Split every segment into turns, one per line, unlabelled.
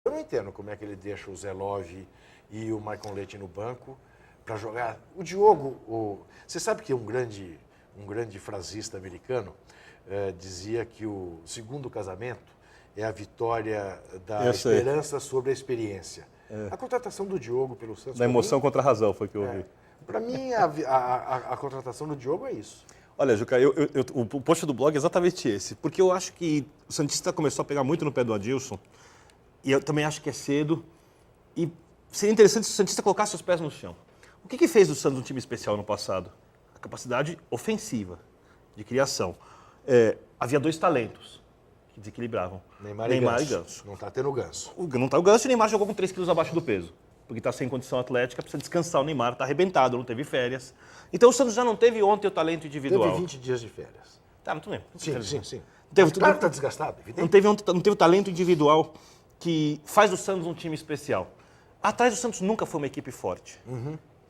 Eu não entendo como é que ele deixa o Zé Love e o Maicon Leite no banco para jogar. O Diogo, você sabe que um grande frasista americano dizia que o segundo casamento é a vitória da esperança sobre a experiência. A contratação do Diogo pelo Santos...
Da emoção contra a razão foi que eu ouvi.
Para mim, a contratação do Diogo é isso.
Olha, Juca, o post do blog é exatamente esse, porque eu acho que o Santista começou a pegar muito no pé do Adilson, e eu também acho que é cedo, e seria interessante se o Santista colocasse os pés no chão. O que fez do Santos um time especial no passado? A capacidade ofensiva, de criação. Havia dois talentos que desequilibravam.
Neymar e Ganso. Não está tendo Ganso.
Não está o Ganso, e o Neymar jogou com 3 quilos abaixo do peso. Porque está sem condição atlética, precisa descansar. O Neymar está arrebentado, não teve férias. Então o Santos já não teve ontem o talento individual.
Teve 20 dias de férias.
Tá, muito bem.
Sim. Claro que está desgastado, evidente.
Não teve o talento individual que faz do Santos um time especial. Atrás do Santos nunca foi uma equipe forte,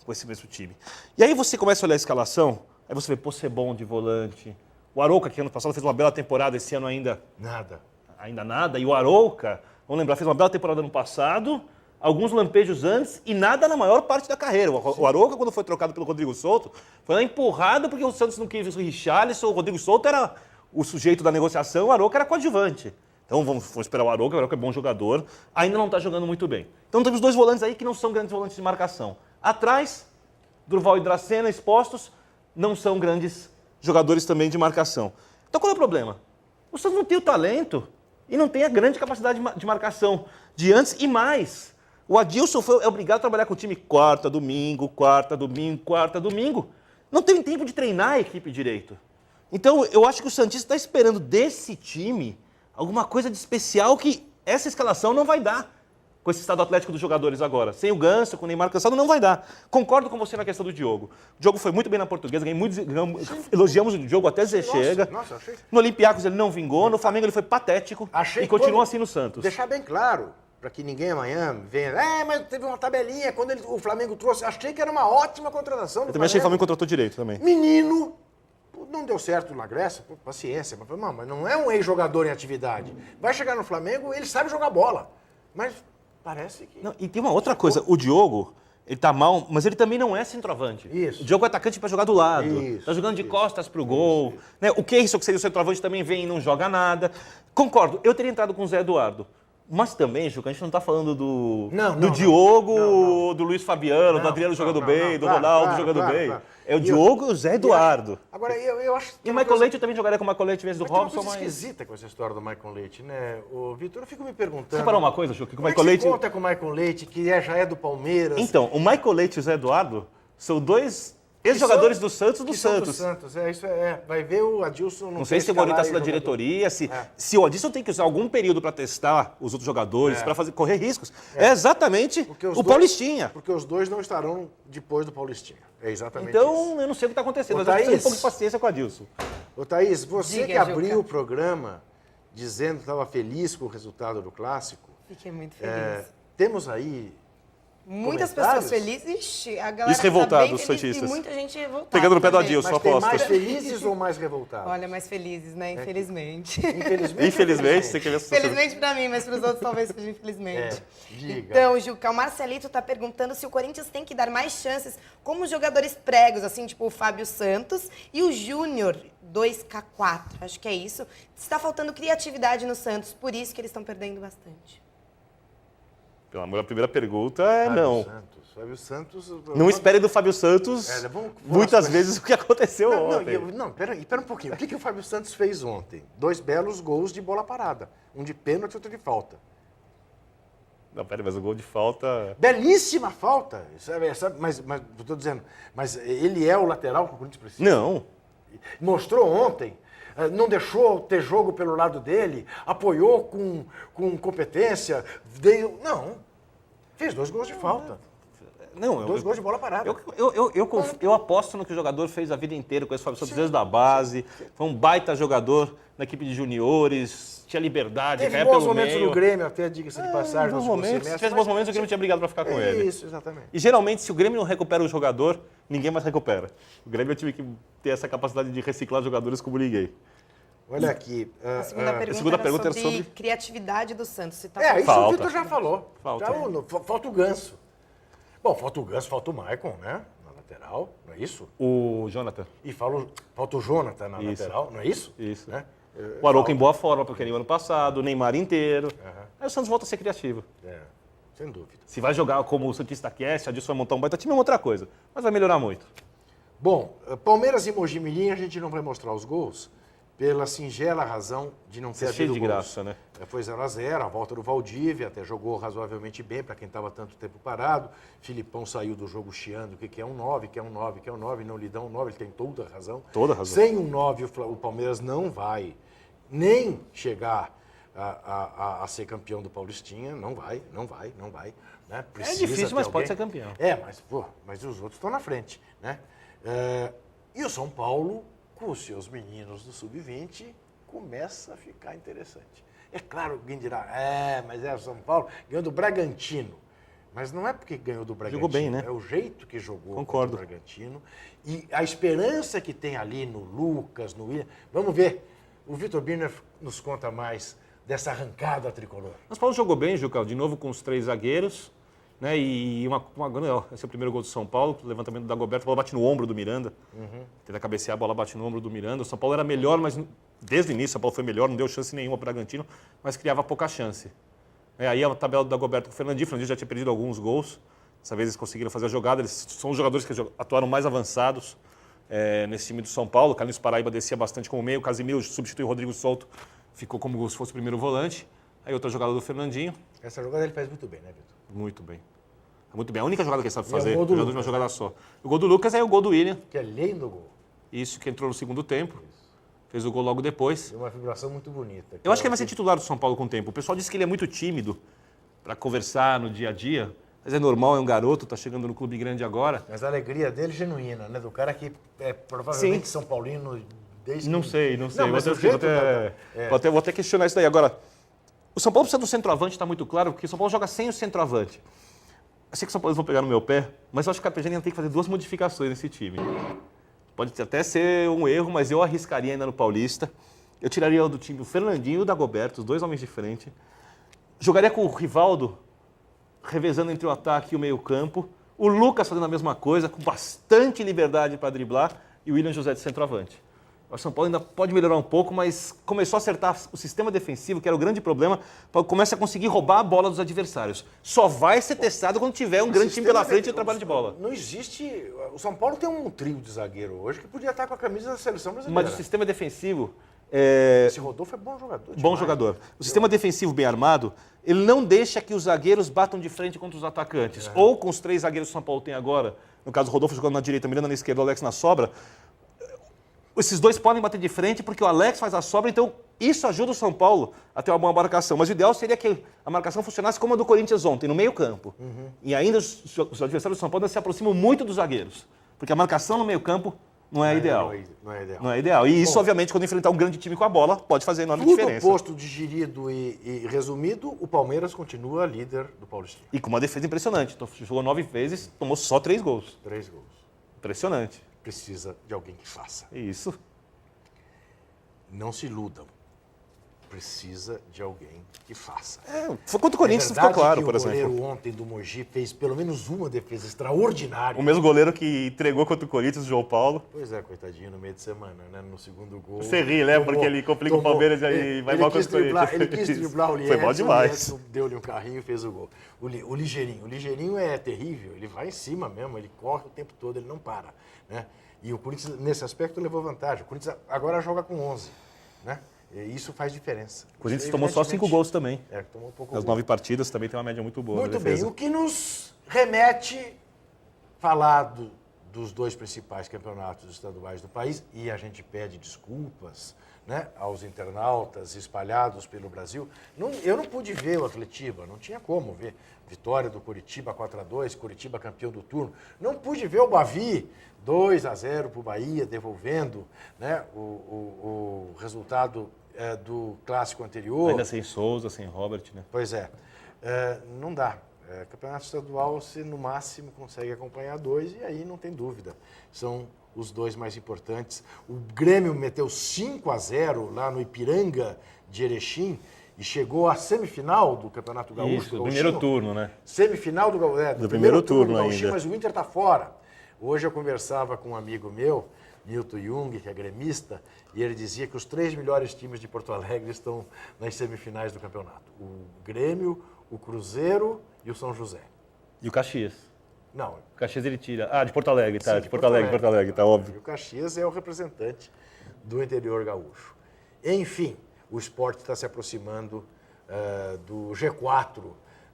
com esse mesmo time. E aí você começa a olhar a escalação, aí você vê Possebon de volante, o Arouca, que ano passado fez uma bela temporada, esse ano ainda nada. E o Arouca, vamos lembrar, fez uma bela temporada no passado, alguns lampejos antes e nada na maior parte da carreira. O Arouca, quando foi trocado pelo Rodrigo Souto, foi lá empurrado porque o Santos não quis o Richarlison, o Rodrigo Souto era o sujeito da negociação, o Arouca era coadjuvante. Então vamos esperar o Arouca é bom jogador, ainda não está jogando muito bem. Então temos dois volantes aí que não são grandes volantes de marcação. Atrás, Durval e Dracena expostos, não são grandes jogadores também de marcação. Então qual é o problema? O Santos não tem o talento e não tem a grande capacidade de marcação de antes e mais. O Adilson é obrigado a trabalhar com o time quarta, domingo. Não teve tempo de treinar a equipe direito. Então eu acho que o Santista está esperando desse time alguma coisa de especial que essa escalação não vai dar com esse estado atlético dos jogadores agora. Sem o Ganso, com o Neymar cansado, não vai dar. Concordo com você na questão do Diogo. O Diogo foi muito bem na Portuguesa, elogiamos o Diogo até dizer chega.
Achei.
No Olympiacos ele não vingou, no Flamengo ele foi patético e continua assim no Santos.
Deixar bem claro, para que ninguém amanhã venha, mas teve uma tabelinha, quando o Flamengo trouxe, achei que era uma ótima contratação do
Eu também achei que o Flamengo contratou direito também.
Menino, não deu certo na Grécia, paciência, mas não é um ex-jogador em atividade. Vai chegar no Flamengo, ele sabe jogar bola, mas parece que...
Não, e tem uma outra coisa, o Diogo, ele tá mal, mas ele também não é centroavante.
Isso.
O Diogo é atacante para jogar do lado,
Isso,
tá jogando de costas pro gol. Né? O Keirson, que seria o centroavante, também vem e não joga nada. Concordo, eu teria entrado com o Zé Eduardo. Mas também, Juca, a gente não está falando do Diogo, do Luiz Fabiano, do Adriano jogando bem, do Ronaldo jogando bem. É o Diogo e o Zé Eduardo.
Agora, eu acho que...
E o Michael Leite eu também jogaria com o Michael Leite em vez do Robson,
mas... Tem uma coisa esquisita com essa história do Michael Leite, né? O Vitor, eu fico me perguntando...
Você parou uma coisa, Juca, que o
Michael
Leite...
Você conta com o Michael Leite, que já é do Palmeiras...
Então, o Michael Leite e o Zé Eduardo são dois ex-jogadores do Santos do Santos.
Isso é. Vai ver o Adilson...
Não sei se tem uma orientação da diretoria, se o Adilson tem que usar algum período para testar os outros jogadores, para correr riscos. É exatamente o Paulistinha.
Porque os dois não estarão depois do Paulistinha. É exatamente
então,
isso.
Eu não sei o que está acontecendo, mas
Thaís,
eu preciso ter um pouco de paciência com o Adilson.
Ô, Thaís, você
Diga,
que abriu
Juca.
o programa dizendo que estava feliz com o resultado do Clássico...
Fiquei muito feliz.
Temos aí...
Muitas
comentários?
pessoas felizes. Ixi, a galera
Isso revoltados,
tá bem feliz
santistas.
e muita gente revoltada.
Pegando no pé do
também.
Adilson,
Mas tem
aposto.
mais felizes ou mais revoltados?
Olha, mais felizes, né? Infelizmente.
Infelizmente, você quer ver essa
Felizmente pra mim, mas pros outros talvez seja infelizmente.
Diga.
Então, Juca, o Marcelito tá perguntando se o Corinthians tem que dar mais chances como jogadores pregos, assim, tipo o Fábio Santos e o Júnior 2K4. Acho que é isso. Está faltando criatividade no Santos, por isso que eles estão perdendo bastante.
Pelo amor, a primeira pergunta é não.
Fábio Santos...
Não espere do Fábio Santos muitas vezes o que aconteceu ontem.
Pera um pouquinho. O que o Fábio Santos fez ontem? 2 belos gols de bola parada. Um de pênalti e outro de falta.
Não, pera, mas o gol de falta...
Belíssima falta. Mas eu tô dizendo, mas ele é o lateral que o Corinthians precisa?
Não.
Mostrou ontem. Não deixou ter jogo pelo lado dele, apoiou com competência, não, fez 2 gols de falta.
Não,
2 gols de bola parada.
Eu aposto no que o jogador fez a vida inteira com esse Fábio Santos desde a base, foi um baita jogador na equipe de juniores, tinha liberdade,
Teve
caía
bons
pelo
momentos
meio.
no Grêmio, até diga-se de passagem.
Bons momentos, se tivesse bons momentos, o Grêmio tinha brigado para ficar com ele.
Isso, exatamente.
E geralmente, se o Grêmio não recupera o jogador, ninguém mais recupera. O Grêmio é um time que tem essa capacidade de reciclar jogadores como ninguém.
Olha aqui.
A segunda
segunda pergunta era
sobre
sobre
criatividade do Santos. Se tá
Isso
Falta.
o Vitor já falou.
Falta.
Falta o Ganso. Bom, falta o Ganso, falta o Maicon, né? Na lateral, não é isso?
o Jonathan.
E falta o Jonathan na
Isso.
lateral, não é isso?
Isso.
Né?
O Arouca em boa forma, porque ele ano passado, o Neymar inteiro. Aí o Santos volta a ser criativo.
Sem dúvida.
Se vai jogar como o Santista quer, se a Dilson vai montar um baita time, é outra coisa. Mas vai melhorar muito.
Bom, Palmeiras e Mogi Mirim, a gente não vai mostrar os gols pela singela razão de não ter
É cheio
havido
de
gols.
graça, né?
Foi 0-0, a volta do Valdívia, até jogou razoavelmente bem para quem estava tanto tempo parado. Filipão saiu do jogo chiando que é um 9, que é um 9, que é um 9, não lhe dão um 9, ele tem toda a razão.
Toda a razão.
Sem um 9, o Palmeiras não vai nem chegar a ser campeão do Paulistinha, não vai. Né? Precisa
difícil,
ter
mas
alguém.
pode ser campeão.
Mas os outros estão na frente, né? E o São Paulo, com os seus meninos do Sub-20, começa a ficar interessante. É claro, alguém dirá, mas o São Paulo ganhou do Bragantino. Mas não é porque ganhou do Bragantino.
Jogou bem, né?
É o jeito que jogou
Concordo.
contra o Bragantino. E a esperança que tem ali no Lucas, no William. Vamos ver. O Vitor Birner nos conta mais dessa arrancada tricolor.
O São Paulo jogou bem, Juca, de novo com os 3 zagueiros. Né, e esse é o primeiro gol do São Paulo, o levantamento do Dagoberto, a bola bate no ombro do Miranda. Tenta cabecear, a bola bate no ombro do Miranda. O São Paulo era melhor, mas desde o início o São Paulo foi melhor, não deu chance nenhuma para o Bragantino, mas criava pouca chance. Aí a tabela do Dagoberto com o Fernandinho já tinha perdido alguns gols. Dessa vez eles conseguiram fazer a jogada. Eles são os jogadores que atuaram mais avançados nesse time do São Paulo. O Carlinhos Paraíba descia bastante como meio, o Casimiro substituiu o Rodrigo Souto, ficou como se fosse o primeiro volante. Aí outra jogada do Fernandinho.
Essa jogada ele faz muito bem, né, Vitor?
Muito bem. Muito bem. A única jogada que ele sabe
E
fazer
é o gol do
é de
Lucas,
uma jogada só. O gol do Lucas é o gol do William.
Que é lindo gol.
Isso, que entrou no segundo tempo. Fez o gol logo depois.
É uma vibração muito bonita.
Eu acho que ele vai ser titular do São Paulo com o tempo. O pessoal diz que ele é muito tímido para conversar no dia a dia. Mas é normal, é um garoto, está chegando no clube grande agora.
Mas a alegria dele é genuína, né? Do cara que é provavelmente São Paulino desde...
Não sei.
Mas o jeito
Vou até questionar isso daí. Agora, o São Paulo precisa do centroavante, está muito claro, porque o São Paulo joga sem o centroavante. Eu sei que os São Paulo vão pegar no meu pé, mas eu acho que o Carpegiani tem que fazer 2 modificações nesse time. Pode até ser um erro, mas eu arriscaria ainda no Paulista. Eu tiraria do time o Fernandinho e o Dagoberto, os 2 homens de frente. Jogaria com o Rivaldo, revezando entre o ataque e o meio-campo. O Lucas fazendo a mesma coisa, com bastante liberdade para driblar. E o William José de centroavante. O São Paulo ainda pode melhorar um pouco, mas começou a acertar o sistema defensivo, que era o grande problema, começa a conseguir roubar a bola dos adversários. Só vai ser testado quando tiver um grande time pela frente e o trabalho de bola.
Não existe... O São Paulo tem um trio de zagueiro hoje que podia estar com a camisa da seleção brasileira.
Mas o sistema defensivo...
Esse Rodolfo é bom jogador.
Bom jogador. O sistema defensivo bem armado, ele não deixa que os zagueiros batam de frente contra os atacantes. Ou com os 3 zagueiros que o São Paulo tem agora, no caso o Rodolfo jogando na direita, Miranda na esquerda, o Alex na sobra, esses 2 podem bater de frente porque o Alex faz a sobra, então isso ajuda o São Paulo a ter uma boa marcação. Mas o ideal seria que a marcação funcionasse como a do Corinthians ontem, no meio campo. E ainda os adversários do São Paulo se aproximam muito dos zagueiros, porque a marcação no meio campo não é ideal.
Não é ideal.
Não é ideal. E isso, obviamente, quando enfrentar um grande time com a bola, pode fazer enorme
Tudo
diferença.
posto, digerido e resumido, o Palmeiras continua líder do Paulista.
E com uma defesa impressionante. Então, jogou 9 vezes, tomou só 3 gols.
3 gols.
Impressionante.
Precisa de alguém que faça.
Isso.
Não se iludam. Precisa de alguém que faça.
Foi contra o Corinthians, ficou claro, por exemplo.
O goleiro ontem do Mogi fez pelo menos uma defesa extraordinária.
O mesmo goleiro que entregou contra o Corinthians, o João Paulo.
Pois é, coitadinho, no meio de semana, né? No segundo gol.
Você ri, né? Porque ele complica o Palmeiras e aí vai mal contra o Corinthians.
Ele quis driblar o Liedson.
Foi mal demais.
Deu-lhe um carrinho e fez o gol. O Ligeirinho. O Ligeirinho é terrível. Ele vai em cima mesmo, ele corre o tempo todo, ele não para. Né? E o Corinthians, nesse aspecto, levou vantagem. O Corinthians agora joga com 11. Né? E isso faz diferença.
O Corinthians tomou só 5 gols também.
Tomou pouco
Nas 9 partidas também tem uma média muito boa.
Muito bem. O que nos remete falar dos 2 principais campeonatos estaduais do país, e a gente pede desculpas, né, aos internautas espalhados pelo Brasil. Eu não pude ver o Atletiba, não tinha como ver. Vitória do Coritiba 4-2, Coritiba campeão do turno. Não pude ver o Bavi 2-0 para o Bahia, devolvendo, né, o resultado do clássico anterior.
Ainda sem Souza, sem Robert, né?
Pois é. Não dá. Campeonato estadual, você no máximo consegue acompanhar 2 e aí não tem dúvida. São os dois mais importantes. O Grêmio meteu 5-0 lá no Ipiranga de Erechim e chegou à semifinal do Campeonato Gaúcho.
Isso, do primeiro turno, né?
Semifinal do
primeiro turno
do Gauchinho,
ainda.
mas o Inter está fora. Hoje eu conversava com um amigo meu, Nilton Jung, que é gremista, e ele dizia que os 3 melhores times de Porto Alegre estão nas semifinais do campeonato. O Grêmio, o Cruzeiro e o São José.
E o Caxias.
Não.
O Caxias ele tira. Ah, de Porto Alegre, tá.
Sim,
de Porto Alegre, tá óbvio.
E o Caxias é o representante do interior gaúcho. Enfim, o Sport está se aproximando do G4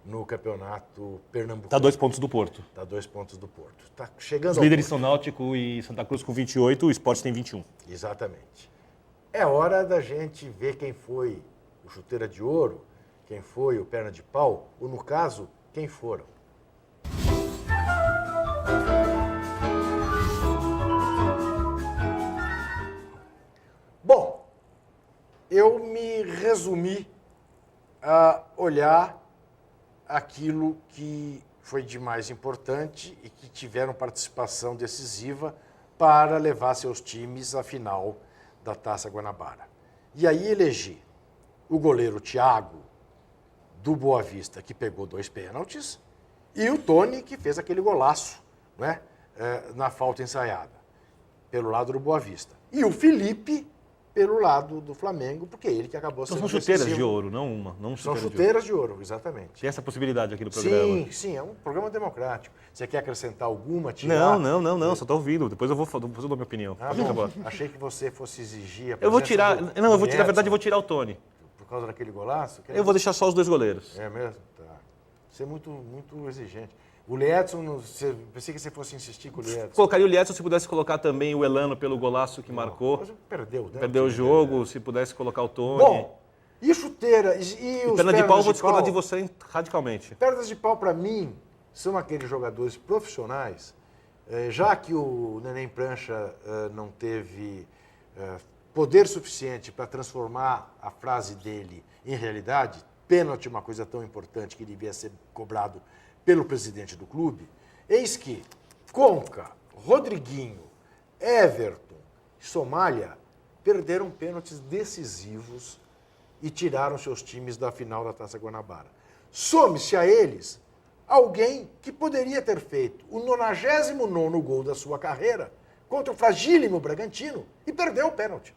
no campeonato pernambucano.
Tá 2 pontos do Porto.
Está 2 pontos do Porto. Está chegando
Os
ao
líderes
Porto.
são Náutico e Santa Cruz com 28, o Sport tem 21.
Exatamente. É hora da gente ver quem foi o Chuteira de Ouro, quem foi o Perna de Pau, ou no caso, quem foram. Bom, eu me resumi a olhar aquilo que foi de mais importante e que tiveram participação decisiva para levar seus times à final da Taça Guanabara. E aí elegi o goleiro Thiago, do Boa Vista, que pegou 2 pênaltis, e o Tony, que fez aquele golaço, né, na falta ensaiada, pelo lado do Boa Vista. E o Felipe, pelo lado do Flamengo, porque ele que acabou
Então
sendo
são chuteiras
decisivo.
de ouro, não uma. Não
São
chuteira de ouro.
chuteiras de ouro, exatamente.
Tem essa possibilidade aqui no programa.
Sim, sim, é um programa democrático. Você quer acrescentar alguma, tirar?
Não, só tô ouvindo. Depois eu dou minha opinião.
Ah,
Pode
bom,
acabar.
achei que você fosse exigir a
Eu vou
presença
tirar.
do
Não, eu vou tirar, na
Edson,
verdade, eu vou tirar o Tony.
Por causa daquele golaço?
Eu vou deixar só os 2 goleiros.
É mesmo? Tá. Você é muito exigente. O Liedson, pensei que você fosse insistir com o Liedson.
Colocaria o Liedson se pudesse colocar também o Elano pelo golaço que marcou.
Mas perdeu, né?
Perdeu o jogo, se pudesse colocar o Tony.
Bom, e chuteira? E os
Perna de pau, eu vou discordar
pau?
de você radicalmente.
Pernas de pau, para mim, são aqueles jogadores profissionais, já que o Neném Prancha não teve poder suficiente para transformar a frase dele em realidade, pênalti é uma coisa tão importante que devia ser cobrado pelo presidente do clube, eis que Conca, Rodriguinho, Everton e Somália perderam pênaltis decisivos e tiraram seus times da final da Taça Guanabara. Some-se a eles alguém que poderia ter feito o 99º gol da sua carreira contra o fragílimo Bragantino e perdeu o pênalti.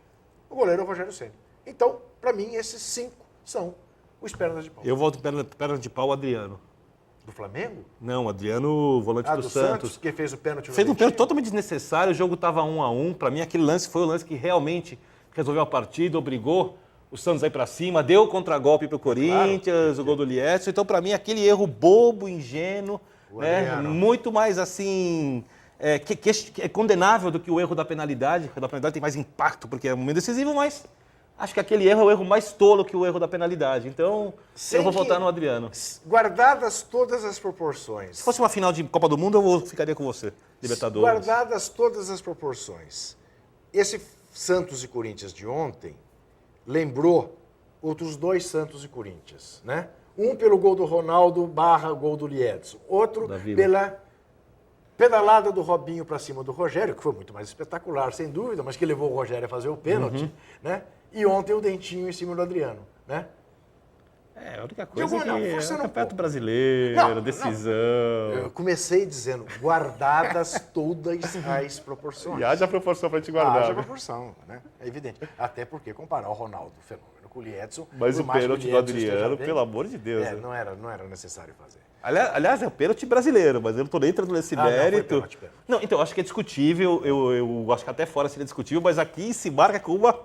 O goleiro Rogério Ceni. Então, para mim, esses 5 são os pernas de pau.
Eu volto perna de pau, Adriano.
Do Flamengo?
Não, Adriano, volante do
do
Santos.
que fez o pênalti no
Fez um pênalti
Argentina?
totalmente desnecessário, o jogo estava 1-1. Para mim, aquele lance foi o lance que realmente resolveu a partida, obrigou o Santos a ir para cima, deu o contragolpe para o Corinthians, o gol do Liedson. Então, para mim, aquele erro bobo, ingênuo,
Adriano.
muito mais assim, que é condenável do que o erro da penalidade. O da penalidade tem mais impacto, porque é um momento decisivo, mas acho que aquele erro é o erro mais tolo que o erro da penalidade. Então, eu vou votar no Adriano.
Guardadas todas as proporções.
Se fosse uma final de Copa do Mundo, eu ficaria com você, Libertadores.
Guardadas todas as proporções. Esse Santos e Corinthians de ontem lembrou outros 2 Santos e Corinthians, né? Um pelo gol do Ronaldo / gol do Liedson. Outro
Da Vila.
pela pedalada do Robinho para cima do Rogério, que foi muito mais espetacular, sem dúvida, mas que levou o Rogério a fazer o pênalti, né? E ontem o Dentinho em cima do Adriano, né?
A única coisa é que
não,
é o
forçando um
campeonato
pouco.
brasileiro,
Não,
decisão.
Eu comecei dizendo, guardadas todas as proporções.
E haja proporção pra gente
Haja
guardar. né?
proporção, né? É evidente. Até porque comparar o Ronaldo, o fenômeno, com o Liedson...
Mas
por
o
mais que
pênalti do
Liedson esteja
Adriano,
bem,
pelo amor de Deus. né?
não era necessário fazer.
Aliás, é o pênalti brasileiro, mas eu não tô nem entrando nesse
não, foi
mérito.
pênalti.
Não, então, acho que é discutível, eu acho que até fora seria discutível, mas aqui se marca com uma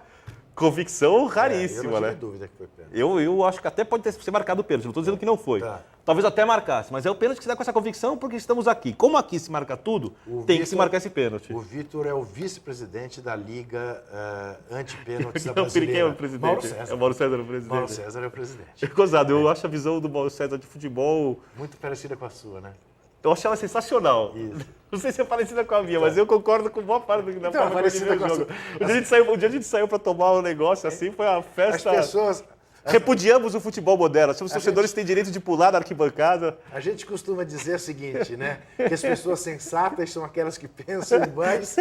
convicção raríssima,
eu não
né?
tive dúvida que foi pênalti.
Eu acho que até pode ter ser marcado o pênalti, não estou dizendo que não foi.
Tá.
Talvez até marcasse, mas é o pênalti que se dá com essa convicção porque estamos aqui. Como aqui se marca tudo, tem que se marcar esse pênalti.
O Vitor é o vice-presidente da Liga Anti-Pênaltis da
Quem é
Brasileira.
o presidente?
Mauro César.
É o Mauro César o presidente.
Mauro César é o presidente.
Gozado, eu acho a visão do Mauro César de futebol,
Muito parecida com a sua, né?
eu acho ela sensacional.
Isso.
Não sei se é parecida com a minha, mas eu concordo com boa parte da
Então,
forma como ele
parecida
vê o
com a
jogo.
sua.
Um dia a gente saiu para tomar um negócio assim, foi uma
As
festa...
pessoas...
Repudiamos o futebol moderno. Os torcedores têm direito de pular da arquibancada.
A gente costuma dizer o seguinte, né? Que as pessoas sensatas são aquelas que pensam mais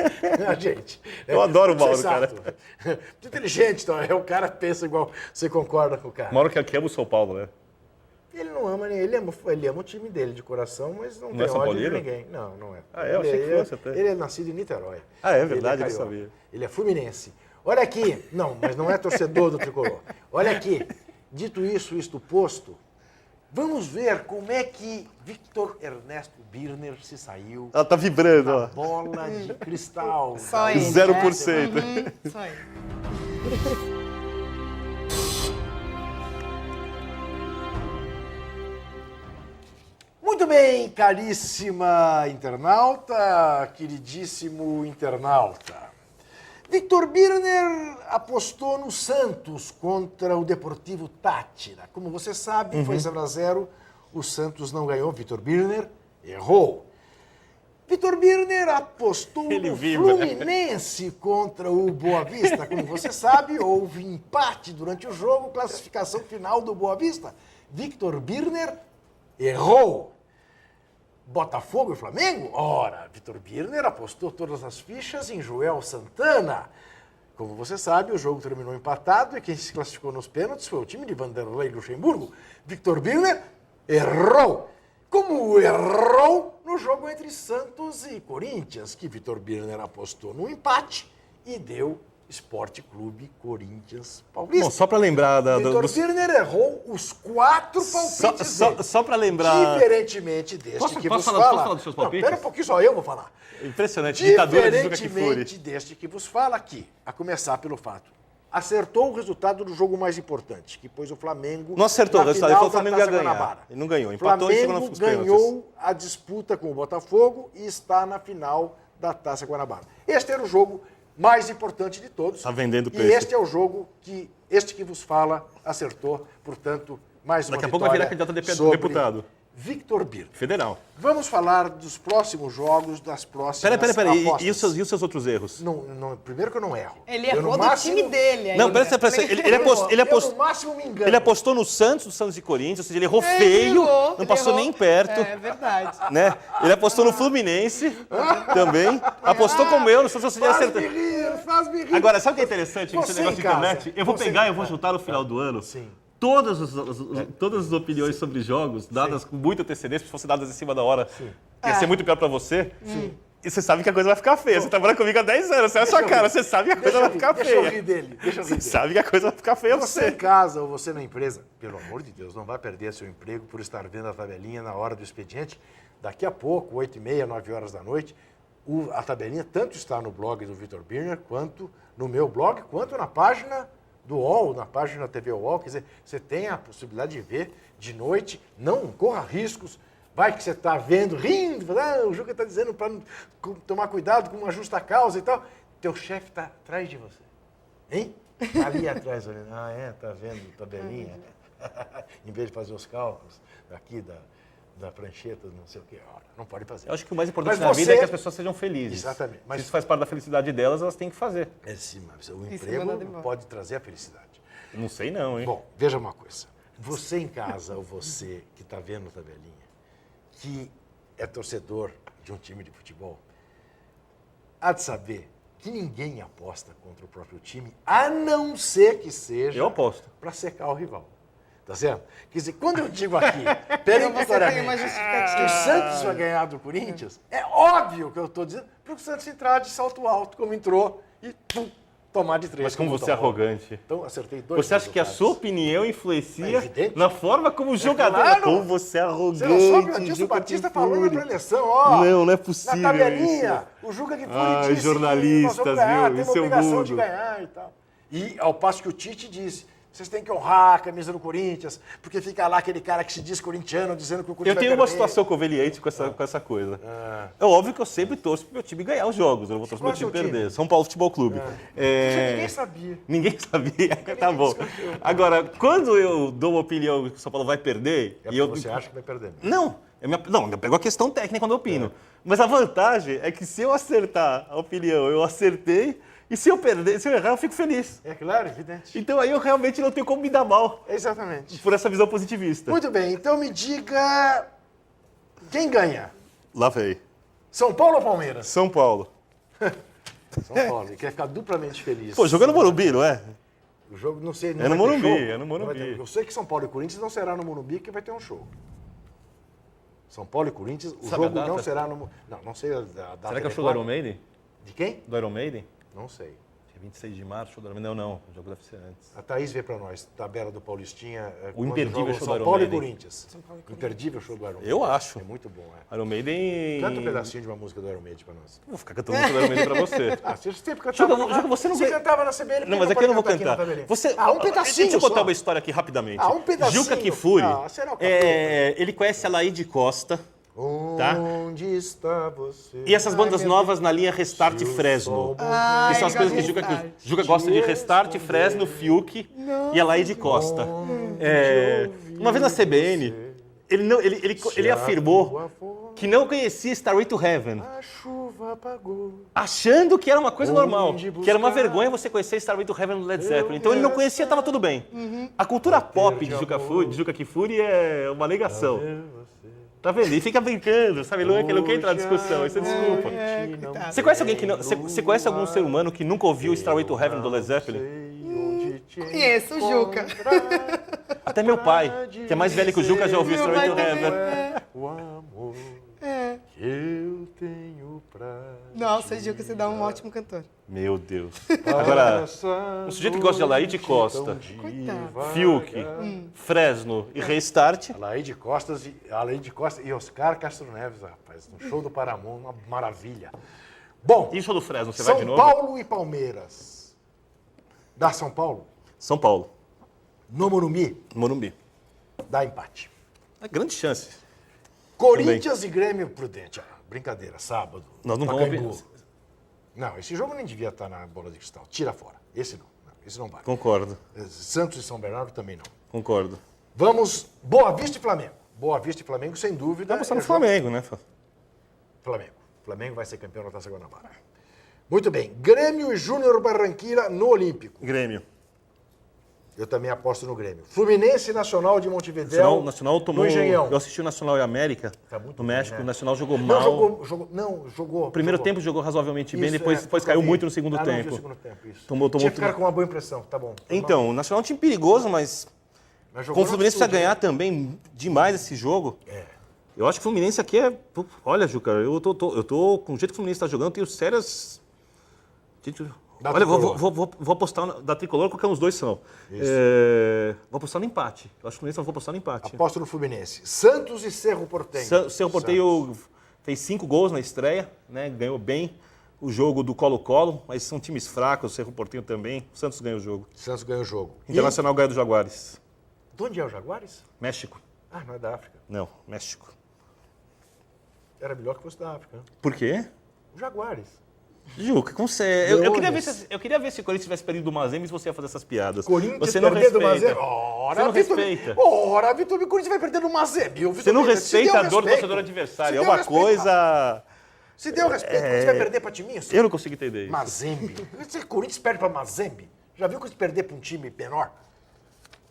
a gente.
Eu adoro o Mauro,
sensato.
cara.
Muito inteligente, então. É o cara que pensa igual, você concorda com o cara.
Mauro que ama o São Paulo, né?
Ele não ama, né? Ele ama o time dele de coração, mas não
Não
tem
é São
ódio de
Paulino?
ninguém. Não, não é.
Ah, eu achei que fosse até.
Ele é nascido em Niterói.
Ah, é verdade,
Ele
eu
carioca.
sabia.
Ele é fluminense. Olha aqui. Não, mas não é torcedor do Tricolor. Olha aqui. Dito isso, isto posto, vamos ver como é que Victor Ernesto Birner se saiu
Ela tá vibrando,
da
ó.
bola de cristal.
Só ele.
0%.
Só ele.
Muito bem, caríssima internauta, queridíssimo internauta. Victor Birner apostou no Santos contra o Deportivo Táchira. Como você sabe, foi 0-0, o Santos não ganhou, Victor Birner errou. Victor Birner apostou
Ele
no
vibra.
Fluminense contra o Boa Vista. Como você sabe, houve empate durante o jogo, classificação final do Boa Vista. Victor Birner errou. Botafogo e Flamengo? Ora, Victor Birner apostou todas as fichas em Joel Santana. Como você sabe, o jogo terminou empatado e quem se classificou nos pênaltis foi o time de Vanderlei Luxemburgo. Victor Birner errou. Como errou no jogo entre Santos e Corinthians, que Victor Birner apostou no empate e deu Esporte Clube Corinthians Paulista.
Bom, só pra lembrar
Victor Birner errou os 4 palpites dele.
Só pra lembrar...
Diferentemente deste
Posso-
que
posso
vos
falar-
fala...
posso falar dos seus palpites?
Não, pera um pouquinho só, eu vou falar.
Impressionante, ditadura de Juca Kfouri.
Diferentemente deste que vos fala aqui, a começar pelo fato, acertou o resultado do jogo mais importante, que pôs o Flamengo
Não acertou o
na
resultado, ele
final
falou que o
da
Flamengo ia
Taça
ganhar.
Guanabara.
Ele não ganhou, empatou e chegou
Flamengo
nos pênaltis.
ganhou a disputa com o Botafogo e está na final da Taça Guanabara. Este era o jogo mais importante de todos.
Tá vendendo
E
peixe.
este é o jogo que este que vos fala acertou, portanto, mais uma
Daqui a pouco vai virar
vitória
candidato a
sobre
deputado.
Victor Birner.
Federal.
Vamos falar dos próximos jogos, das próximas
Peraí.
apostas.
E os seus outros erros?
Não, primeiro que eu não erro.
Ele
Eu,
errou
no
do
máximo-
time dele.
Não,
ainda.
presta atenção.
Eu, no máximo, me engano.
Ele apostou no Santos e Corinthians, ou seja, ele errou feio,
errou,
não passou
ele
nem
errou.
perto.
É verdade.
Né? Ele apostou no Fluminense também. Apostou como eu, no Santos, ou seja, ele acertou.
Faz-me rir.
Agora, sabe o que é interessante
Você
esse negócio
em
de
casa,
internet? Eu vou
você
pegar
em
e eu vou
casa.
juntar no final do ano
Sim.
todas as opiniões sobre jogos, dadas com muita antecedência, se fossem dadas em cima da hora, ia ser muito pior pra você. E você sabe que a coisa vai ficar feia. Você trabalha comigo há 10 anos, você é a sua cara, você sabe que a coisa vai ficar
Deixa eu rir
feia.
dele. Deixa eu rir
Você
dele.
sabe que a coisa vai ficar feia pra
Você em
você.
casa ou você na empresa, pelo amor de Deus, não vai perder seu emprego por estar vendo a tabelinha na hora do expediente. Daqui a pouco, 8h30, 9 horas da noite, a tabelinha tanto está no blog do Victor Birner, quanto no meu blog, quanto na página do UOL, na página da TV UOL. Quer dizer, você tem a possibilidade de ver de noite, não corra riscos. Vai que você está vendo, rindo, o Juca está dizendo para tomar cuidado com uma justa causa e tal. Teu chefe está atrás de você. Hein? Tá ali atrás, olhando. Ah, é? Tá vendo tabelinha? Em vez de fazer os cálculos aqui da prancheta, não sei o quê. Ora, não pode fazer.
Eu acho que o mais importante
Mas
na vida
você-
é que as pessoas sejam felizes.
Exatamente.
Se
Mas
isso faz parte da felicidade delas, elas têm que fazer.
é sim, mas o
Isso
emprego
manda embora.
pode trazer a felicidade.
Não sei não, hein?
Bom, veja uma coisa. Você em casa, ou você que está vendo a tabelinha, que é torcedor de um time de futebol, há de saber que ninguém aposta contra o próprio time, a não ser que seja
Eu aposto.
para secar o rival. Tá certo? Quer dizer, quando eu digo aqui, peremptoriamente, que o Santos vai ganhar do Corinthians, é óbvio que eu estou dizendo para o Santos entrar de salto alto, como entrou, e pum, tomar de 3.
Mas como você é arrogante.
Então, acertei 2
Você acha que a
resultados.
sua opinião
É
influencia
evidente.
na forma como o jogador...
claro.
Como você é arrogante,
Você não soube, o Adilson
Juca
Batista
Kfouri.
falou na preleção, ó.
Não é possível
Na tabelinha, o Juca que
Ai,
disse
jornalistas,
que nós vamos ganhar,
viu?
temos
Isso é o
obrigação de
mundo.
ganhar e tal. E ao passo que o Tite disse, vocês têm que honrar a camisa do Corinthians, porque fica lá aquele cara que se diz corintiano dizendo que o Corinthians
Eu tenho
vai
uma
perder.
situação conveniente com essa coisa. É óbvio que eu sempre torço pro meu time ganhar os jogos, eu não vou torcer pro meu
Qual é o
time
seu
perder. São Paulo Futebol Clube.
Ninguém sabia.
Ninguém sabia, tá bom. Agora, quando eu dou uma opinião que o São Paulo vai perder...
É
e eu...
porque você acha que vai perder.
Não, eu pego a questão técnica quando eu opino. Mas a vantagem é que se eu acertar a opinião, eu acertei, E se eu perder, se eu errar, eu fico feliz.
É claro, evidente.
Então aí eu realmente não tenho como me dar mal
Exatamente.
por essa visão positivista.
Muito bem, então me diga quem ganha?
Lá veio.
São Paulo ou Palmeiras?
São Paulo.
São Paulo, ele quer ficar duplamente feliz.
Pô, jogando no Morumbi, não é?
O jogo, não sei, não
É no
vai ter
Morumbi,
show?
é no Morumbi.
Não vai ter- Eu sei que São Paulo e Corinthians não será no Morumbi, que vai ter um show. São Paulo e Corinthians, o
Sabe a
jogo não
data?
será no... Não sei a data.
Será que é o show do Iron
adequada.
Maiden?
De quem?
Do Iron Maiden?
Não sei.
É 26 de março, show do Iron Maiden. Não, o jogo deve ser antes.
A Thaís vê pra nós, tabela do Paulistinha.
O imperdível show do
São
Iron
Paulo e
Maiden.
Corinthians. Imperdível show do Iron Maiden.
Eu acho.
É muito bom, é.
Iron Maiden...
Canta um pedacinho de uma música do Iron Maiden pra nós.
Vou ficar cantando música do Iron Maiden pra você.
Ah, você sempre cantava.
Joga, você não
Você
ganha.
cantava na CBN.
Não, mas aqui eu não vou
pode
cantar.
aqui na tabela?
Você,
um pedacinho
Deixa eu contar
só.
uma história aqui rapidamente.
Um pedacinho.
Juca Kfouri,
Será o capeta?
ele conhece a Laíde Costa, tá?
Onde está você?
E essas bandas novas na linha Restart e Fresno. Que são as coisas que Juca gosta de Restart, Fresno, Fiuk e a Laíde Costa. Uma vez na CBN, ele afirmou que não conhecia Starway to Heaven,
A chuva apagou.
achando que era uma coisa normal,
Onde
que era uma
buscar?
vergonha você conhecer Starway to Heaven do Led Zeppelin. Então ele não conhecia, estava tudo bem. A cultura pop de Juca Kfouri é uma negação. Tá vendo? Ele fica brincando, sabe? Ele não quer entrar na discussão, isso é desculpa.
coitado.
Você conhece alguém que não. Você conhece algum ser humano que nunca ouviu Starway to Heaven do Led Zeppelin?
Conheço o Juca.
Até meu pai, que é mais velho que o Juca, já ouviu
Meu
Starway to
pai
Heaven.
O amor que eu tenho pra
Nossa, Juca, você dá um ótimo cantor.
Meu Deus. Agora, um sujeito que gosta de Laíde Costa,
Coitado.
Fiuk, Fresno e Restart.
A Laíde Costa e Oscar Castro Neves, rapaz, no show do Paramount, uma maravilha. Bom,
E o show do Fresno, você vai de
São
novo?
Paulo e Palmeiras. Dá São Paulo?
São Paulo,
No Morumbi?
Morumbi.
Dá empate.
É grande chance.
Corinthians e Grêmio Prudente. Brincadeira, sábado.
Nós não vamos
Pacaembu.
ouvir.
Não, esse jogo nem devia estar na bola de cristal. Tira fora. Esse não. Esse não vale.
Concordo,
Santos e São Bernardo também não.
concordo.
Vamos, Boa Vista e Flamengo. Boa Vista e Flamengo, sem dúvida.
Tá passando no
jogo-
Flamengo, né?
Flamengo. Flamengo vai ser campeão da Taça Guanabara. Muito bem. Grêmio e Júnior Barranquilla no Olímpico.
Grêmio.
Eu também aposto no Grêmio. Fluminense e Nacional de Montevidéu.
Nacional tomou.
no Engenhão.
Eu assisti o Nacional e América
Tá muito
no
bem,
México.
né?
O Nacional jogou
Não,
mal.
jogou.
O primeiro
jogou.
tempo jogou razoavelmente bem,
Isso,
depois
é,
caiu
eu vi.
muito no segundo
Não vi
tempo.
o segundo tempo, isso.
Tomou
Tinha que ficar com uma boa impressão, tá bom. Foi mal.
Então, o Nacional é um time perigoso, mas
Mas jogou
como o
na
Fluminense precisa
altitude,
ganhar também demais esse jogo.
É.
Eu acho que o Fluminense aqui é. Olha, Juca, eu tô com o jeito que o Fluminense está jogando, eu tenho sérias. Gente,
Da
olha,
Tricolor.
vou apostar da Tricolor, qualquer um dos dois são. Vou apostar no empate. Eu acho que o Fluminense eu vou apostar no empate.
Aposto no Fluminense. Santos e Cerro Porteño.
O Cerro Porteño fez 5 gols na estreia, né? Ganhou bem o jogo do Colo-Colo, mas são times fracos, o Cerro Porteño também. O Santos ganha o jogo.
Santos ganha o jogo.
Internacional ganha do Jaguares.
De onde é o Jaguares?
México.
Ah, não é da África.
Não, México.
Era melhor que fosse da África. Né?
Por quê?
O Jaguares.
Juca, como você é? Eu
Leones.
queria ver se o Corinthians tivesse perdido do Mazembe e você ia fazer essas piadas.
Corinthians
você não
perder do
respeita.
Mazembe. Ora,
Você não
Vitor,
respeita.
Ora, Vitor, o Corinthians vai perder do Mazembe.
Você não respeita a dor do torcedor adversário. É uma coisa...
Se deu respeito, o Corinthians vai perder pra time isso?
Eu não consigo entender isso.
Mazembe. Se o Corinthians perde pra Mazembe, já viu que se perder pra um time menor?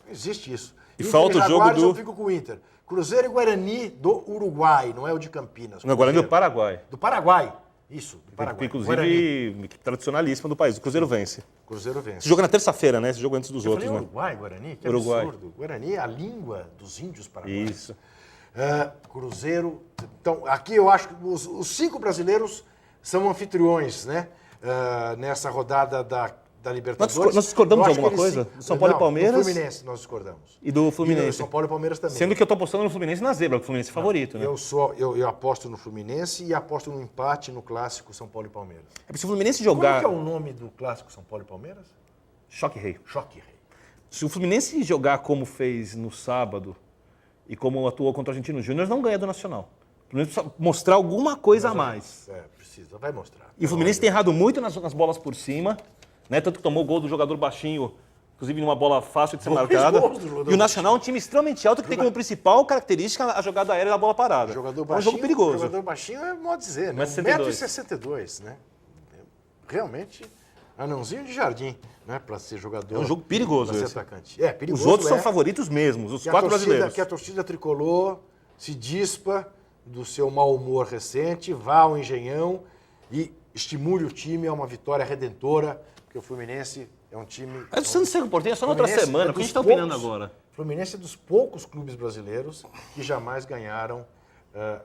Não existe isso.
E
Inter
falta o jogo
Jaguares,
do-
Eu fico com o Inter. Cruzeiro e Guarani do Uruguai, não é o de Campinas.
No Guarani do
Cruzeiro.
Paraguai.
Do Paraguai. Isso, do Paraguai. Guarani.
Inclusive, equipe tradicionalíssima do país. O Cruzeiro vence.
Cruzeiro vence.
Esse jogo é na terça-feira, né? Esse jogo é antes dos
Eu
outros,
falei
né?
Uruguai, Guarani? Que
Uruguai.
absurdo. Guarani é a língua dos índios paraguaios.
Isso.
Cruzeiro. Então, aqui eu acho que os 5 brasileiros são anfitriões, né? Nessa rodada da Libertadores.
Nós discordamos
Eu
de
acho
alguma
que eles
coisa?
sim.
Do São Paulo e
Não,
Palmeiras?
Do Fluminense nós discordamos.
E do
E
Fluminense.
do São Paulo e Palmeiras também.
Sendo que eu tô apostando no Fluminense na zebra, porque o Fluminense é favorito, né?
Eu aposto no Fluminense e aposto no empate no clássico São Paulo e Palmeiras.
É porque se o Fluminense
Como
jogar...
que é o nome do clássico São Paulo e Palmeiras?
Choque rei.
Choque Rei.
Se o Fluminense jogar como fez no sábado e como atuou contra o Argentino Júnior, não ganha do Nacional. O Fluminense precisa mostrar alguma coisa a mais.
Precisa, vai mostrar.
E o Fluminense tem errado muito nas bolas por cima, né? Tanto que tomou o gol do jogador baixinho, inclusive numa bola fácil de ser
Dois
marcada.
gols do jogador
E o Nacional é um time extremamente alto que tem como principal característica a jogada aérea da bola parada.
Jogador
É um
baixinho,
jogo perigoso.
Jogador baixinho é modo dizer, né?
1,62 m.
1,62 m, né? Realmente Anãozinho de jardim, né? Para ser jogador.
É um jogo perigoso
pra ser
esse.
atacante. É, perigoso.
Os outros são
é.
favoritos mesmos, os
Que a
4
torcida-
brasileiros.
Que a torcida tricolor se dispa do seu mau humor recente, vá ao Engenhão e estimule o time a uma vitória redentora, porque o Fluminense é um time...
Mas o Santos segue o Portenho só na outra
Fluminense
semana,
é
porque a gente
dos
está opinando
poucos-
agora.
Fluminense é dos poucos clubes brasileiros que jamais ganharam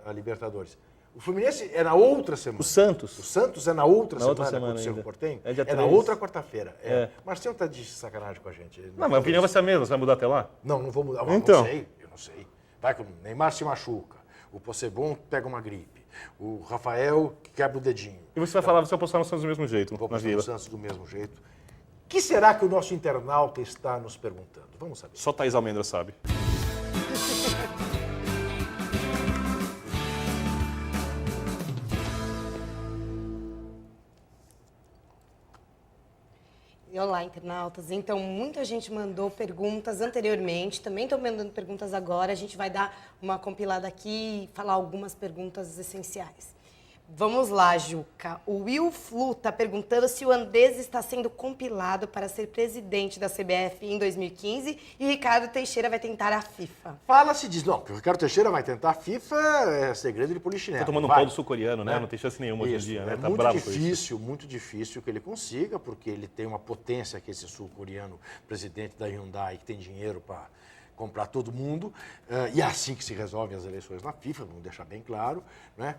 a Libertadores. O Fluminense é na outra semana.
O Santos.
O Santos é na outra
Na
semana,
outra semana
contra o Cerro
ainda.
Porteño.
É dia
na
3.
outra quarta-feira. É.
É.
Marcelo tá de sacanagem com a gente. Ele
Não, mas a opinião vai ser a mesma, você vai mudar até lá?
não vou mudar.
Então.
Eu não sei. Vai que o Neymar se machuca, o Possebon pega uma gripe, o Rafael quebra o dedinho.
E você vai falar, você vai postar no Santos do mesmo jeito,
Vou
na
postar no
Vila.
Santos do mesmo jeito. O que será que o nosso internauta está nos perguntando? Vamos saber.
Só Thaís Almendra sabe.
E olá, internautas. Então, muita gente mandou perguntas anteriormente, também estão mandando perguntas agora. A gente vai dar uma compilada aqui e falar algumas perguntas essenciais. Vamos lá, Juca. O Will Flu está perguntando se o Andes está sendo compilado para ser presidente da CBF em 2015 e o Ricardo Teixeira vai tentar a FIFA.
Fala-se diz, não, que o Ricardo Teixeira vai tentar a FIFA, é segredo de polichinelo.
Tá tomando um
Vai.
pau do sul-coreano, né?
É.
Não tem chance nenhuma hoje em
Isso,
dia, né?
é
Tá
muito
bravo com isso.
muito difícil que ele consiga, porque ele tem uma potência que esse sul-coreano, presidente da Hyundai, que tem dinheiro para comprar todo mundo, e é assim que se resolvem as eleições na FIFA, vamos deixar bem claro. Né?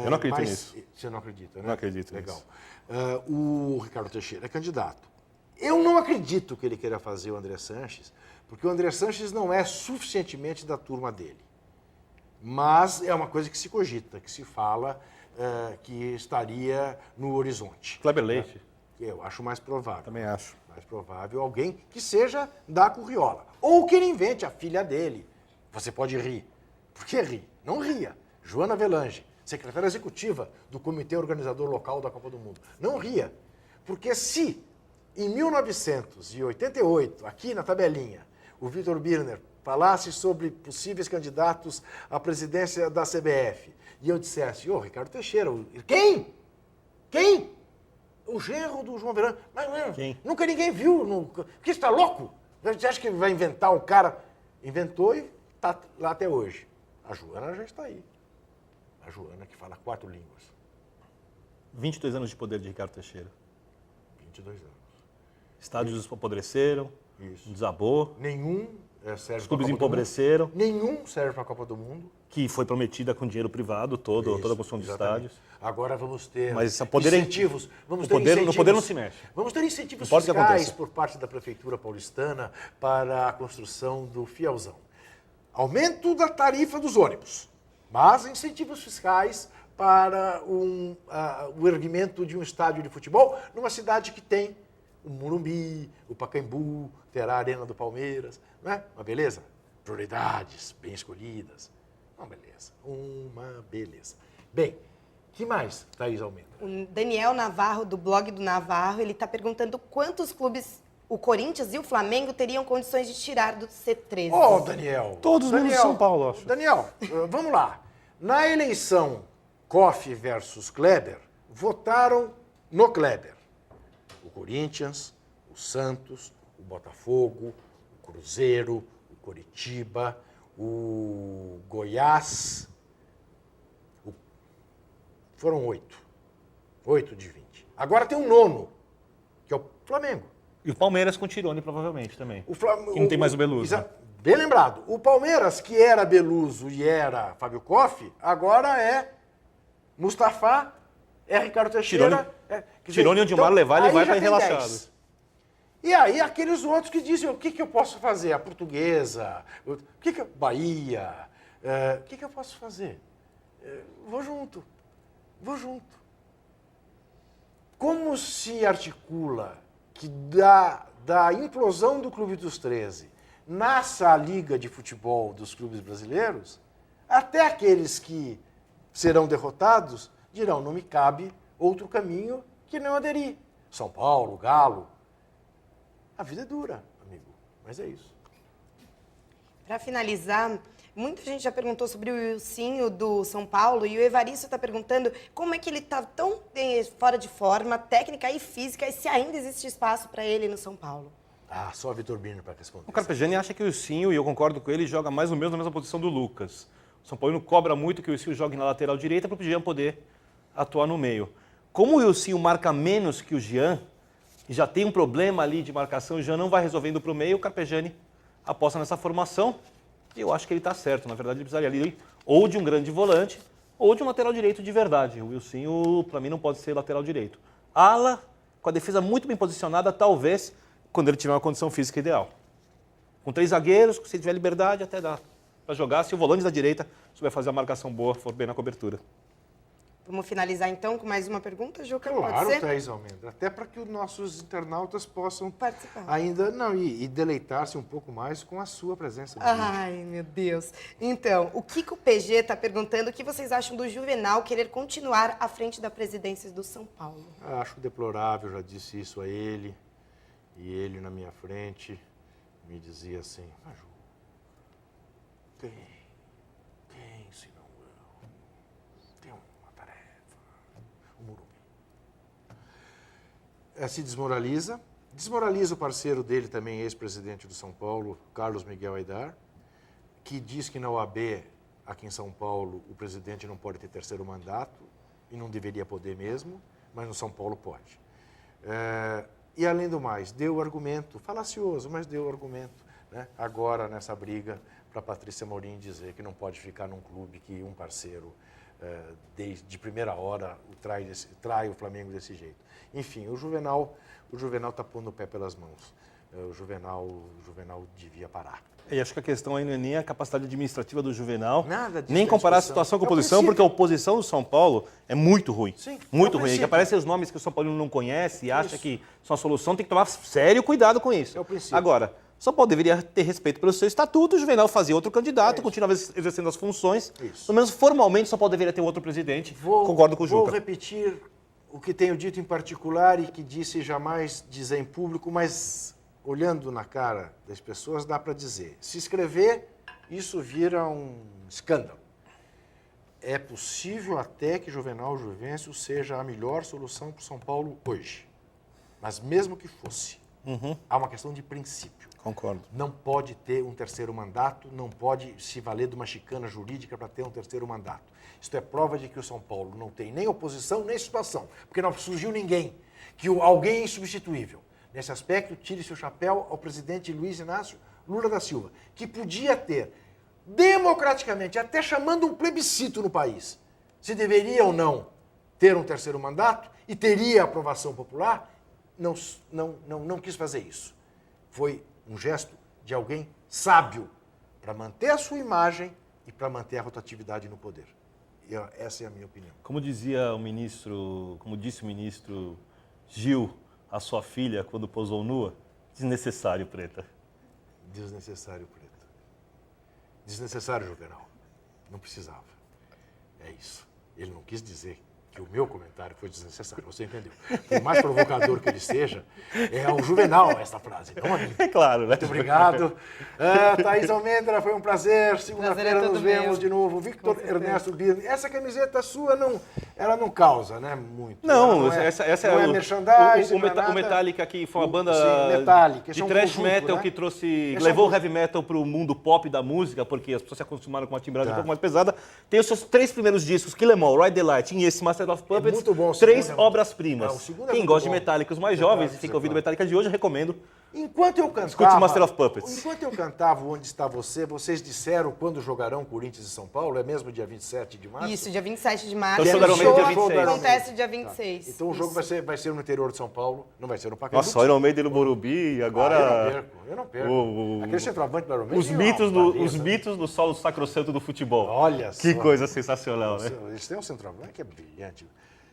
Eu não acredito
mas,
nisso.
Você não acredita, né?
Não acredito
Legal.
nisso.
O Ricardo Teixeira é candidato. Eu não acredito que ele queira fazer o André Sanches, porque o André Sanches não é suficientemente da turma dele. Mas é uma coisa que se cogita, que se fala que estaria no horizonte.
Kleber Leite.
Eu acho mais provável.
Também acho.
Mais provável alguém que seja da Curriola. Ou que ele invente a filha dele. Você pode rir. Por que rir? Não ria. Joana Velange, secretária executiva do Comitê Organizador Local da Copa do Mundo. Não ria. Porque se em 1988, aqui na tabelinha, o Vitor Birner falasse sobre possíveis candidatos à presidência da CBF e eu dissesse, Ricardo Teixeira, quem? Quem? O genro do João Verano. Mas
Quem?
nunca ninguém viu. Nunca. Porque está louco? Você acha que vai inventar um cara? Inventou e está lá até hoje. A Joana já está aí. A Joana que fala 4 línguas.
22 anos de poder de Ricardo Teixeira.
22 anos.
Estádios apodreceram,
Isso.
desabou,
Nenhum serve
os clubes
pra Copa do
empobreceram,
Mundo. Nenhum serve para a Copa do Mundo.
que foi prometida com dinheiro privado toda a
Isso,
construção de
exatamente.
estádios.
Agora vamos ter
Mas o poder é-
incentivos. Vamos
o
ter
poder- no
incentivos.
poder não se mexe.
Vamos ter incentivos
Não importa o que
fiscais
aconteça.
por parte da Prefeitura Paulistana para a construção do Fielzão. Aumento da tarifa dos ônibus, mas incentivos fiscais para o erguimento de um estádio de futebol numa cidade que tem o Morumbi, o Pacaembu, terá a Arena do Palmeiras. Não é? Uma beleza? Prioridades bem escolhidas. Uma beleza. Uma beleza. Bem, que mais, Thaís Almeida?
O Daniel Navarro, do blog do Navarro, ele está perguntando quantos clubes o Corinthians e o Flamengo teriam condições de tirar do C13.
Ô, Daniel.
Todos menos
Daniel,
São Paulo, acho.
Daniel, vamos lá. Na eleição Koff versus Kleber, votaram no Kleber. O Corinthians, o Santos, o Botafogo, o Cruzeiro, o Coritiba, o Goiás. Foram 8. 8 de 20. Agora tem um nono, que é o Flamengo.
E o Palmeiras com Tirone, provavelmente, também.
Que
não tem mais o Beluso, né?
Bem lembrado. O Palmeiras, que era Beluso e era Fábio Koff, agora é Mustafa, é Ricardo Teixeira.
Tirone e o Dilmar levar, ele
aí
vai
já
para
tem
relaxado.
10. E aí aqueles outros que dizem, o que eu posso fazer? A Portuguesa, Bahia, o que eu posso fazer? Vou junto. Como se articula que da implosão do Clube dos 13 nasça a Liga de Futebol dos clubes brasileiros, até aqueles que serão derrotados dirão, não me cabe outro caminho que não aderir. São Paulo, Galo. A vida é dura, amigo, mas é isso.
Para finalizar, Muita gente já perguntou sobre o Wilsinho do São Paulo e o Evaristo está perguntando como é que ele está tão fora de forma, técnica e física, e se ainda existe espaço para ele no São Paulo.
Ah, só Vitor Birner para responder.
O Carpegiani acha que o Wilsinho, e eu concordo com ele, joga mais ou menos na mesma posição do Lucas. O São Paulo cobra muito que o Wilsinho jogue na lateral direita para o Jean poder atuar no meio. Como o Wilsinho marca menos que o Jean, e já tem um problema ali de marcação, o Jean não vai resolvendo para o meio, o Carpegiani aposta nessa formação. E eu acho que ele está certo. Na verdade, ele precisaria ali ou de um grande volante ou de um lateral direito de verdade. O Wilsinho, para mim, não pode ser lateral direito. Ala, com a defesa muito bem posicionada, talvez, quando ele tiver uma condição física ideal. Com 3 zagueiros, se tiver liberdade, até dá para jogar. Se o volante da direita souber fazer a marcação boa, for bem na cobertura.
Vamos finalizar então com mais uma pergunta, Juca? Pode
Claro,
ser?
Thaís Almendra. Até para que os nossos internautas possam
Participar.
ainda e deleitar-se um pouco mais com a sua presença. No vídeo.
Ai, meu Deus. Então, o Kiko PG está perguntando o que vocês acham do Juvenal querer continuar à frente da presidência do São Paulo.
Acho deplorável, já disse isso a ele. E ele, na minha frente, me dizia assim, Ju, quem se não eu? Tem uma tarefa, o Morumbi. Se desmoraliza. Desmoraliza o parceiro dele também, ex-presidente do São Paulo, Carlos Miguel Aidar, que diz que na OAB, aqui em São Paulo, o presidente não pode ter terceiro mandato, e não deveria poder mesmo, mas no São Paulo pode. E, além do mais, deu argumento, falacioso, mas deu argumento, né? Agora, nessa briga, para Patrícia Morim dizer que não pode ficar num clube que um parceiro, de primeira hora, trai o Flamengo desse jeito. Enfim, o Juvenal está pondo o pé pelas mãos. O Juvenal devia parar.
E acho que a questão aí não é nem a capacidade administrativa do Juvenal,
Nada disso,
nem
é
comparar a
discussão.
situação com a
É o
oposição,
princípio.
porque a oposição do São Paulo é muito ruim.
Sim,
Muito
é o
ruim. E que
princípio.
aparecem os nomes que o São Paulo não conhece e acha
Isso.
que são a solução, tem que tomar sério cuidado com isso.
É o princípio.
Agora, o São Paulo deveria ter respeito pelo seu estatuto, o Juvenal fazia outro candidato, continuava exercendo as funções.
Isso.
Pelo menos formalmente o São Paulo deveria ter outro presidente. Concordo com o
Vou
Juca.
repetir o que tenho dito em particular e que disse jamais dizer em público, mas olhando na cara das pessoas dá para dizer. Se escrever, isso vira um escândalo. É possível até que Juvenal Juvencio seja a melhor solução para o São Paulo hoje. Mas mesmo que fosse, há uma questão de princípio.
Concordo.
Não pode ter um terceiro mandato, não pode se valer de uma chicana jurídica para ter um terceiro mandato. Isto é prova de que o São Paulo não tem nem oposição, nem situação, porque não surgiu ninguém, que alguém é insubstituível. Nesse aspecto, tire seu chapéu ao presidente Luiz Inácio Lula da Silva, que podia ter, democraticamente, até chamando um plebiscito no país, se deveria ou não ter um terceiro mandato e teria aprovação popular, não quis fazer isso. Foi um gesto de alguém sábio para manter a sua imagem e para manter a rotatividade no poder. E essa é a minha opinião.
Como disse o ministro Gil à sua filha quando posou nua, desnecessário, Preta.
Desnecessário, Preto. Desnecessário, Juvenal. Não precisava. É isso. Ele não quis dizer que o meu comentário foi desnecessário. Você entendeu? Por mais provocador que ele seja, é o Juvenal essa frase, não a mim.
É claro, né?
Muito obrigado. Thaís Almendra, foi um prazer. Segunda-feira
Prazer é todo
nos vemos
meu.
de novo. Victor
Com certeza.
Ernesto Birne. Essa camiseta sua, ela não causa, né? Muito.
Não,
Ela
essa
não
é
é merchandising,
o
não é nada.
Metallica que foi uma banda
Sim, Metallica. Esse
de
é um
thrash
conjunto,
metal
né?
que trouxe,
Esse é
levou
um
o heavy metal para o mundo pop da música, porque as pessoas se acostumaram com uma timbragem
Tá.
um pouco mais pesada. Tem os seus 3 primeiros discos, Kill 'Em All, Ride the Lightning e esse Master of Puppets,
muito bom, o
3
segundo é muito-
obras-primas.
Não, o segundo é
Quem
muito
gosta de
bom.
Metallica, os mais
Metallica,
jovens e fica ouvindo
claro.
Metallica de hoje, eu recomendo.
Enquanto eu cantava...
Escute Master of Puppets.
Enquanto eu cantava Onde Está Você, vocês disseram quando jogarão Corinthians e São Paulo? É mesmo dia 27 de março?
Isso, dia 27 de março.
Então,
o
show da Iron Maiden dia
show
26.
acontece dia 26.
Então o jogo
Isso.
vai ser no interior de São Paulo, não vai ser no Pacaembu.
Nossa, o Iron Maiden no Morumbi, agora...
Eu não perco.
o-
Aquele centroavante do Iron Maiden
Os
é uma
mitos,
beleza.
os mitos no solo sacrossanto do futebol.
Olha
Que
só.
coisa sensacional, né?
Eles têm um centroavante que é brilhante.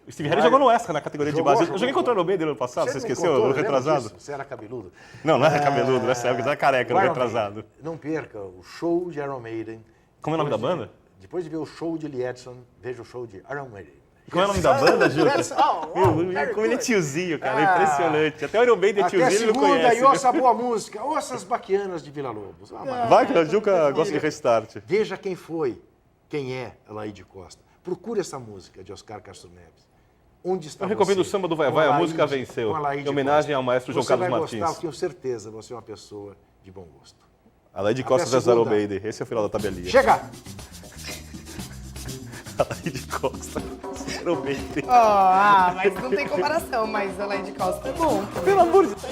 O Steve Harris jogou no ESCA na categoria de base. Eu
Jogou.
joguei contra o Iron Maiden no ano passado, você
me
esqueceu?
contou,
No
eu lembro
retrasado?
disso. Você era cabeludo.
Não, não era cabeludo, nessa época, era careca, no
O Iron
retrasado.
Maiden, não perca o show de Iron Maiden.
Como é o nome da banda?
Depois de ver o show de Lee Edson, veja o show de Iron Maiden.
Como é o nome da banda, Ju?
That's all.
Meu,
Very
como ele é
good.
tiozinho, cara. É
Ah.
impressionante. Até o Iron Maiden é
Até
tiozinho, ele não
segunda
conhece.
e ouça a boa música. Ouça as baquianas de Vila Lobos. Maravilha.
Vai que a Juca gosta de restart.
Veja quem é Alaide Costa. Procure essa música de Oscar Castro Neves. Onde está
Eu recomendo
você?
o samba do Vai
Com
Vai, a
Alaide-
música venceu.
com Alaide
Em homenagem
Costa.
ao maestro João
Você
Carlos
vai
Martins.
gostar, eu tenho certeza, você é uma pessoa de bom gosto.
Alaide
Até
Costa da Iron
segunda.
Maiden. Esse é o final da tabelinha.
Chega!
Alaide Costa. Iron Maiden.
Mas não tem comparação, mas a Laide Costa é bom.
Pelo amor de Deus.